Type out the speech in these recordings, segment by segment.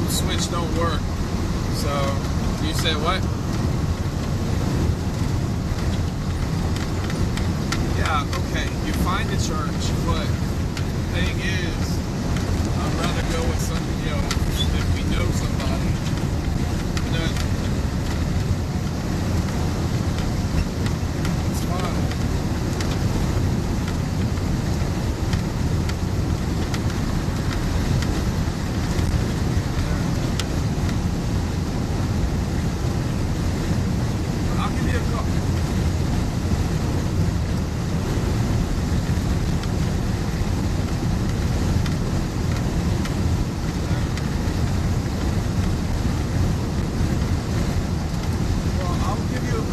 switch don't work. So you said what? Yeah, okay. You find the church, but the thing is, I'd rather go with some, if we know somebody. It's fine. I'll give you a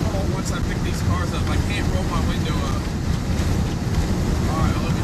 call. Once I pick these cars up, I can't roll my window up. Alright, I'll look at you.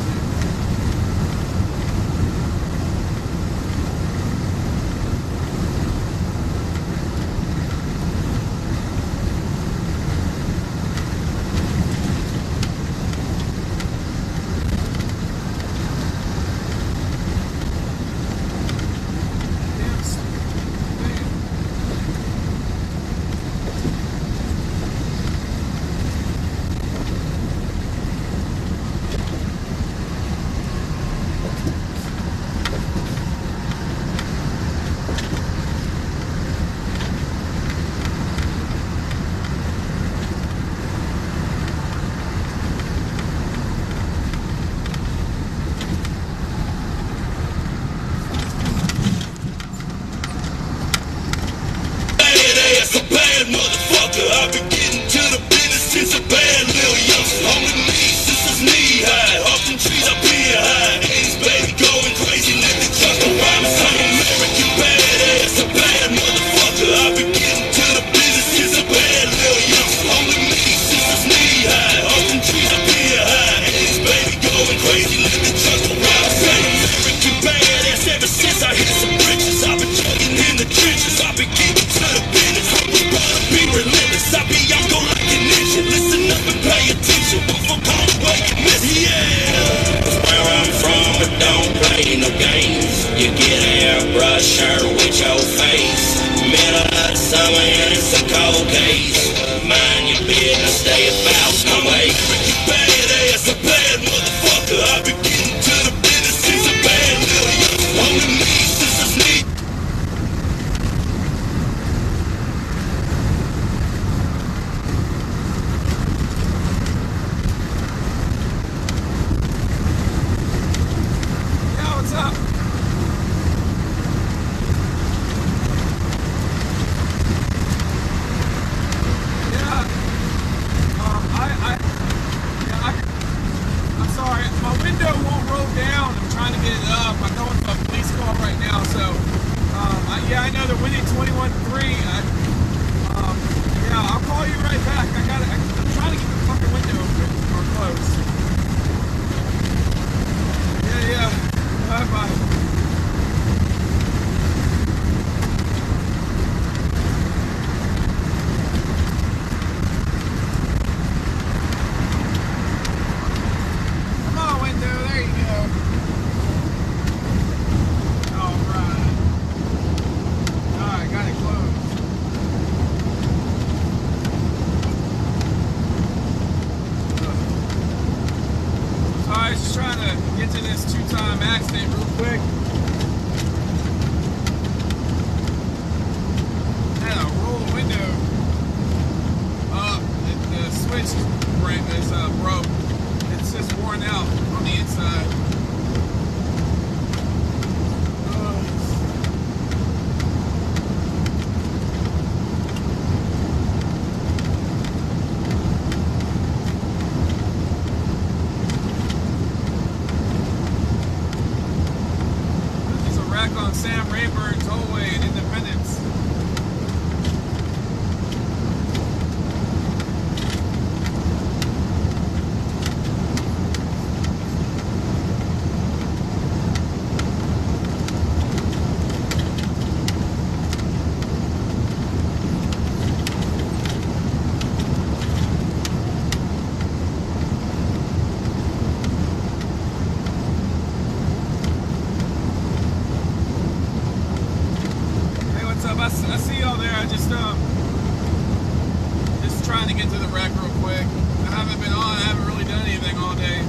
I've been getting to the business since a bad little youngster. On the knees since it's knee high. Off them trees I've been high. Haters, baby, going crazy. Let the truck around me. I'm American badass, a bad motherfucker. I've been getting to the business since a bad little youngster. On the knees since it's knee high. Off them trees I've been high. Haters, baby, going crazy. Let the truck around me. I'm American badass ever since I hit some bridges. I've been chugging in the trenches. I've been getting to the business. Be relentless, I be out go like a ninja. Listen up and pay attention before Conway get missy. Yeah, that's where I'm from, but don't play no games. You get an airbrush shirt with your face. Middle of the summer and it's a cold case. Mind your business, stay about my way. You badass, a bad motherfucker. I've been getting to the business since a bad little young. On the knees since it's knee. What's up? Yeah. I'm sorry. My window won't roll down. I'm trying to get it up. I'm going to a police call right now. So, I know they're winning 21-3. I'll call you right back. I'm trying to get the fucking window open or closed. Yeah. Bye-bye. Come on, window. There you go. Alright. Alright, got it closed. So I was just trying to get to this two-time accident real quick. Had to roll the window up. The switch is broke. It's just worn out on the inside. On Sam Rayburn Tollway in Independence. I see y'all there. I just trying to get to the wreck real quick. I haven't been on. I haven't really done anything all day.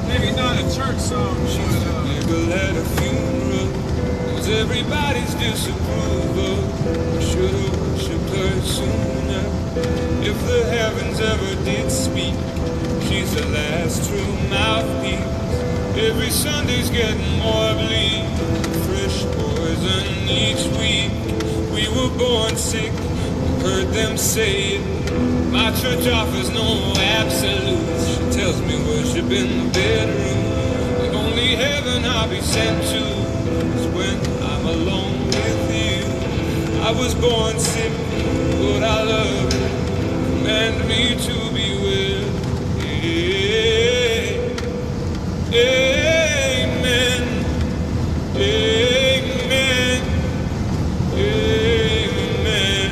Maybe not a church song, but nigga at a funeral. There's everybody's disapproval. I should've worshipped her sooner. If the heavens ever did speak, she's the last true mouthpiece. Every Sunday's getting more bleak, fresh poison each week. We were born sick, heard them say it. My church offers no absolutes. She tells me worship in the bedroom. The only heaven I'll be sent to is when I'm alone with you. I was born sick, but I love it. Command me to be well. Amen. Amen. Amen.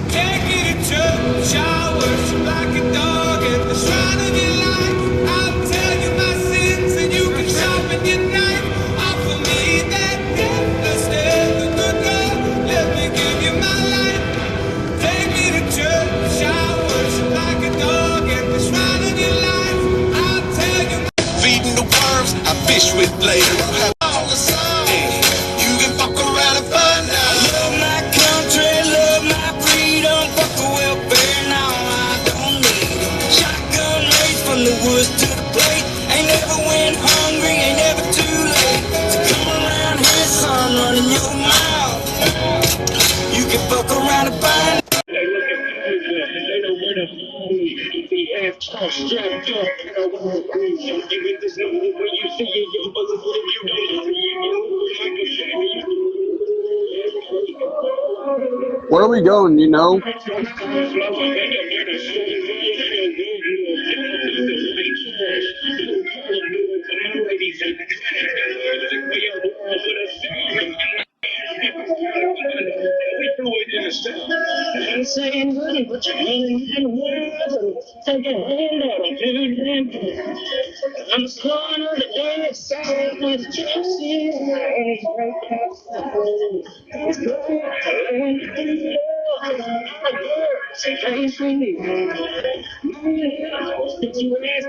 Take me to church, I worship like a dog at the shrine of your life. I'll tell you my sins and you can sharpen your knife. Offer me that gift, the step, the good God. Let me give you my life. Take me to church, I worship like a dog at the shrine of your life. I'll tell you my Feeding the worms, I fish with later. All the sun, you can fuck around and find out. Love my country, love my freedom. Fuck the welfare, now I don't need them. Shotgun raised from the woods to the plate. Ain't never went hungry, ain't never too late. So come around here, son, running your mouth. You can fuck around and find out. They look at they know where to find me. Be half tossed, strapped up, and I won't breathe. You get this number when you see it, you buzz it if you don't see it. Where are we going, you know? I'm saying, buddy, put your hand in the world and take a hand out and do damn thing. I'm the son of the dead side with the gypsy and I break out. It's great, and she came for me. Did you ask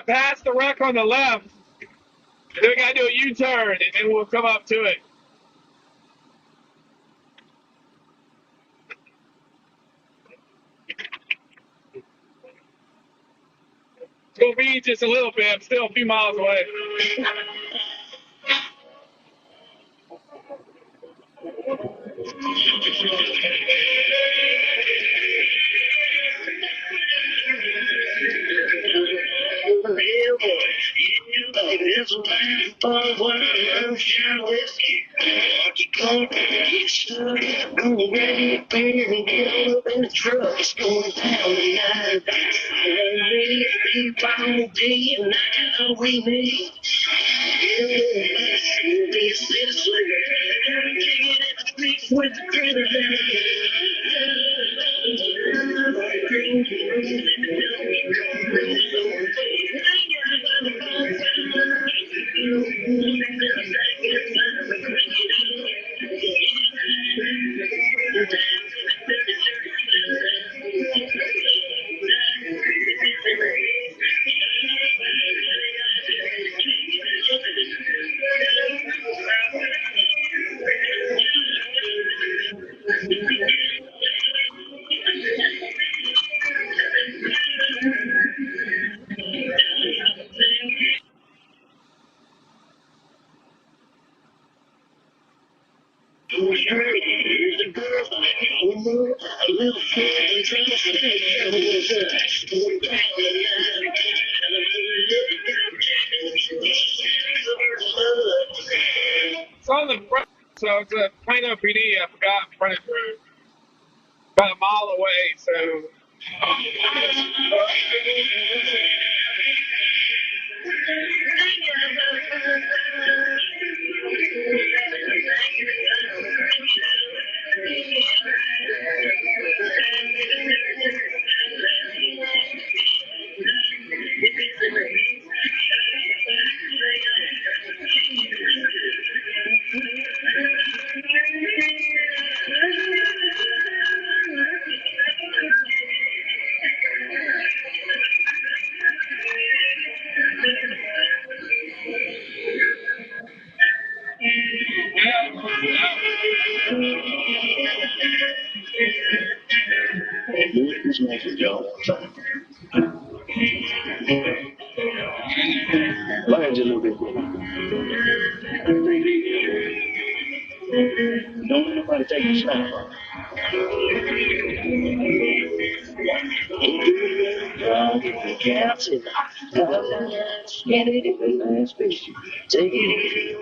to pass the wreck on the left, and then we got to do a U-turn, and then we'll come up to it. It's going to be just a little bit. I'm still a few miles away. It's on the front, so it's a Plano PD. I forgot front of road. About a mile away, so. Learn a little bit. Don't let nobody take your shine. Take it easy.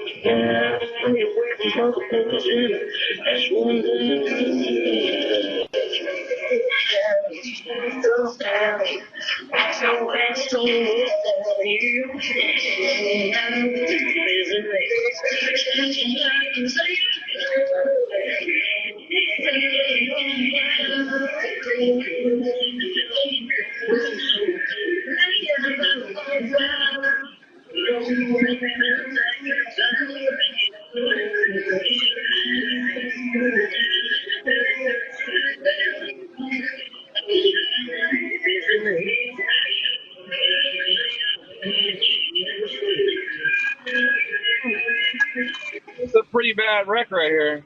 It's a pretty bad wreck right here.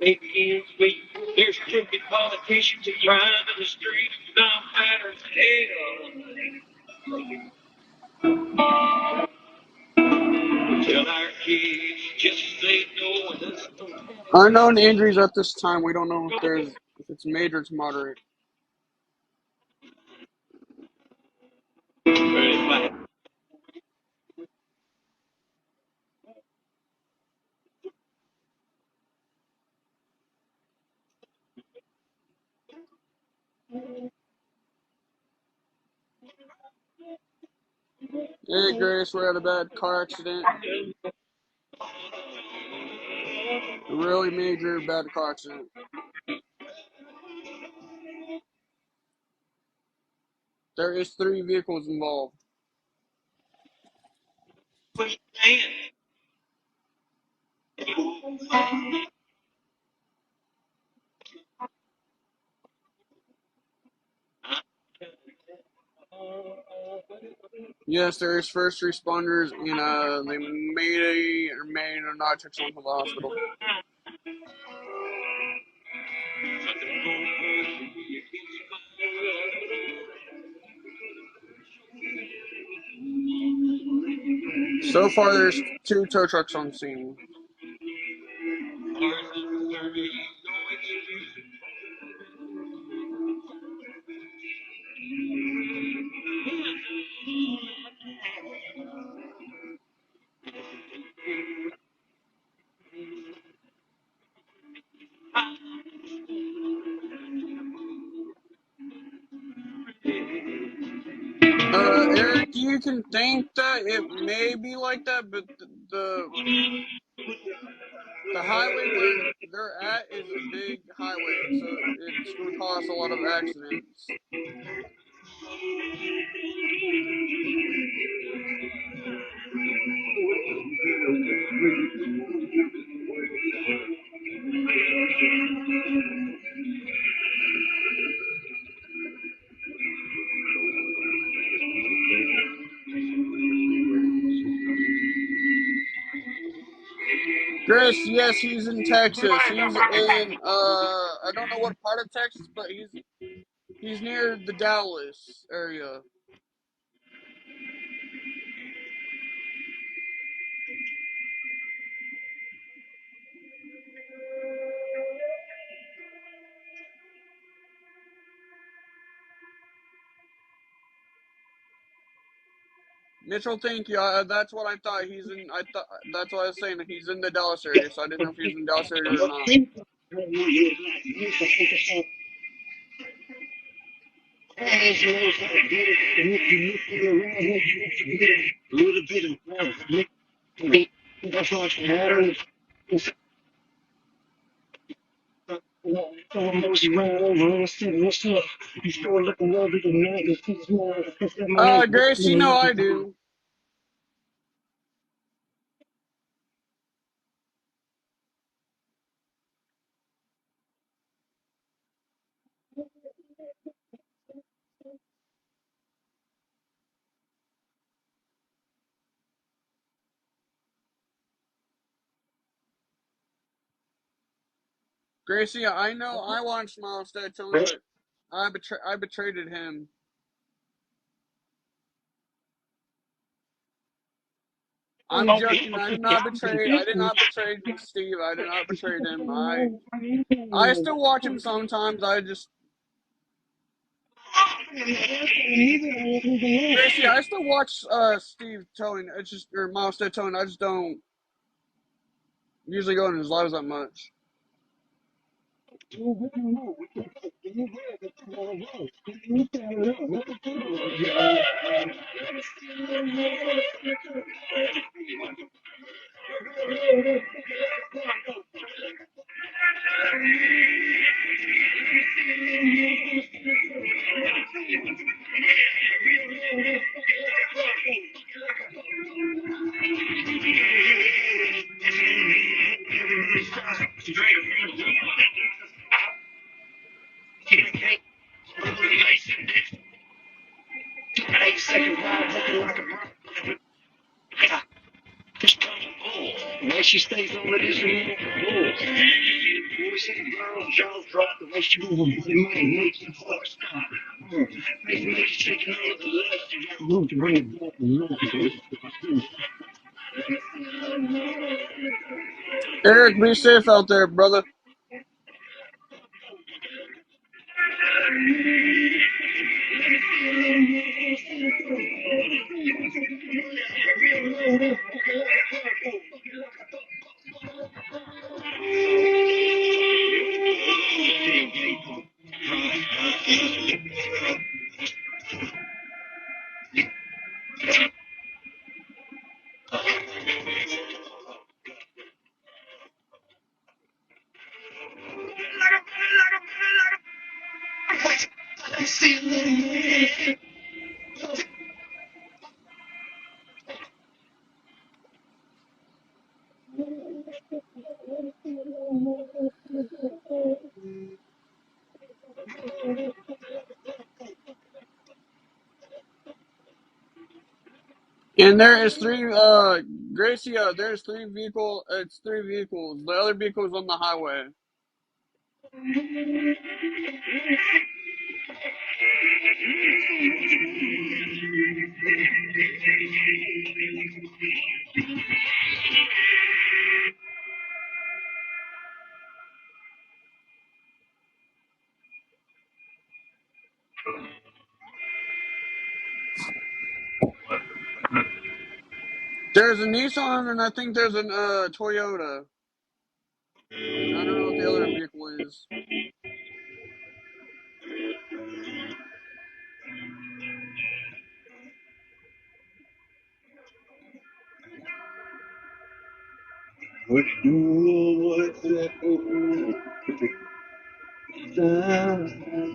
There's crooked politicians and crime in the street. No matter hell. Tell our kids just they know this. Unknown injuries at this time. We don't know if it's major, it's moderate. Hey, Grace, we're at a bad car accident. A really major bad car accident. There is 3 vehicles involved. Yes, there is first responders, and they may not take someone to the hospital. So far, there's 2 tow trucks on scene. Eric, you can think that it may be like that, but the highway where they're at is a big highway, so it's going to cause a lot of accidents. Chris, yes, he's in Texas. He's in I don't know what part of Texas, but he's near the Dallas area. Mitchell, thank you. That's what I thought. I thought that's what I was saying. He's in the Dallas area, so I didn't know if he was in the Dallas area or not. Grace, you know I do. Gracie, I know I watched Miles Daytona, but I betrayed him. I'm joking. I did not betray. I did not betray Steve. I did not betray him. I still watch him sometimes. Gracie, I still watch Steve towing. It's just or Miles towing. I just don't usually go in his lives that much. She stays on it is boys and girls, jaws drop the way she move them. They might make the heart stop. They make you shake it on the left. You got room to bring it back and Eric, be safe out there, brother. And there is three, Gracia, there's three vehicle, it's three vehicles. The other vehicle's on the highway. There's a Nissan and I think there's a Toyota. I don't know what the other vehicle is. What you what's that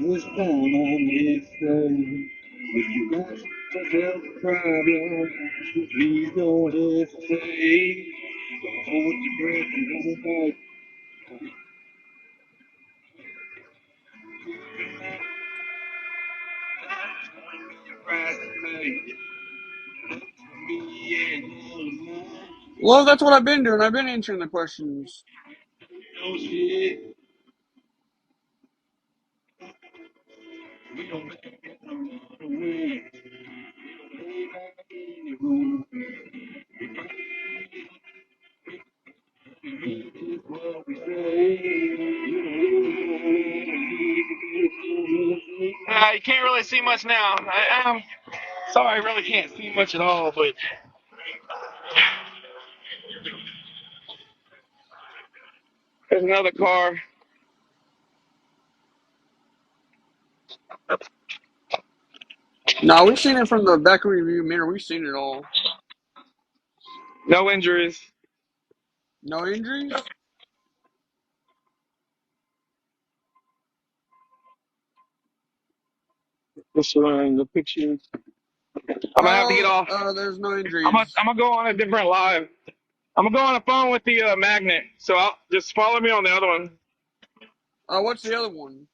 was time on this day. If you got a health problem, please don't hesitate. Hold your breath and hold back. Your price to pay. Me and all of mine. Well, that's what I've been doing. I've been answering the questions. No shit. We don't make it away. You can't really see much now. I'm sorry, I really can't see much at all, but there's another car. No, we've seen it from the back review mirror. We've seen it all. No injuries. No injuries? Just showing the pictures. I'm gonna have to get Oh, off. there's no I'm injuries. gonna go on a different live. I'm gonna go on the phone with the magnet. So I'll just follow me on the other one. What's the other one?